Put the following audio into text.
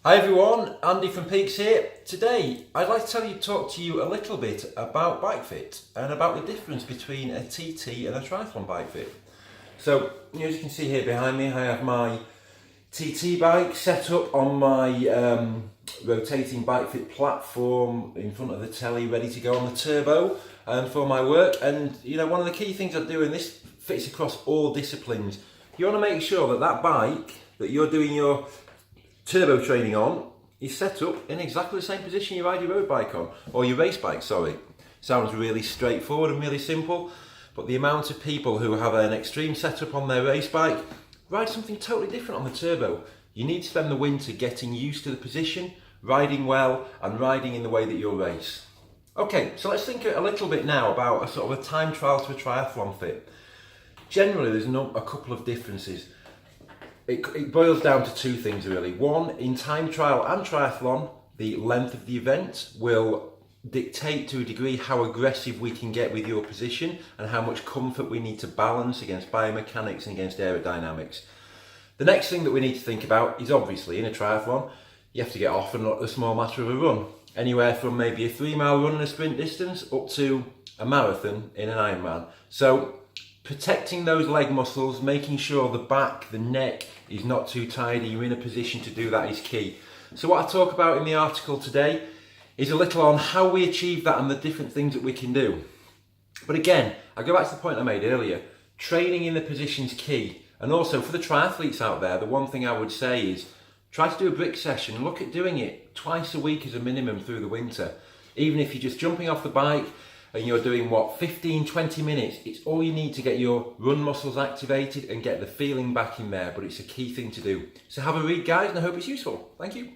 Hi everyone, Andy from Peaks here. Today I'd like to talk to you a little bit about bike fit and about the difference between a TT and a triathlon bike fit. So as you can see here behind me, I have my TT bike set up on my rotating bike fit platform in front of the telly, ready to go on the turbo for my work. And one of the key things I do, and this fits across all disciplines, you want to make sure that that bike that you're doing your turbo training on is set up in exactly the same position you ride your road bike on, or your race bike, sorry. Sounds really straightforward and really simple, but the amount of people who have an extreme setup on their race bike ride something totally different on the turbo. You need to spend the winter getting used to the position, riding well, and riding in the way that you'll race. Okay, so let's think a little bit now about a sort of a time trial to a triathlon fit. Generally, there's a couple of differences. It boils down to two things really. One, in time trial and triathlon, the length of the event will dictate to a degree how aggressive we can get with your position and how much comfort we need to balance against biomechanics and against aerodynamics. The next thing that we need to think about is obviously in a triathlon, you have to get off and not a small matter of a run. Anywhere from maybe a 3-mile run in a sprint distance up to a marathon in an Ironman. So protecting those leg muscles, making sure the back, the neck is not too tight, you're in a position to do that is key. So what I talk about in the article today is a little on how we achieve that and the different things that we can do. But again, I go back to the point I made earlier, training in the position's key. And also for the triathletes out there, the one thing I would say is try to do a brick session. Look at doing it twice a week as a minimum through the winter. Even if you're just jumping off the bike and you're doing 15-20 minutes, it's all you need to get your run muscles activated and get the feeling back in there, but it's a key thing to do. So have a read, guys, and I hope it's useful. Thank you.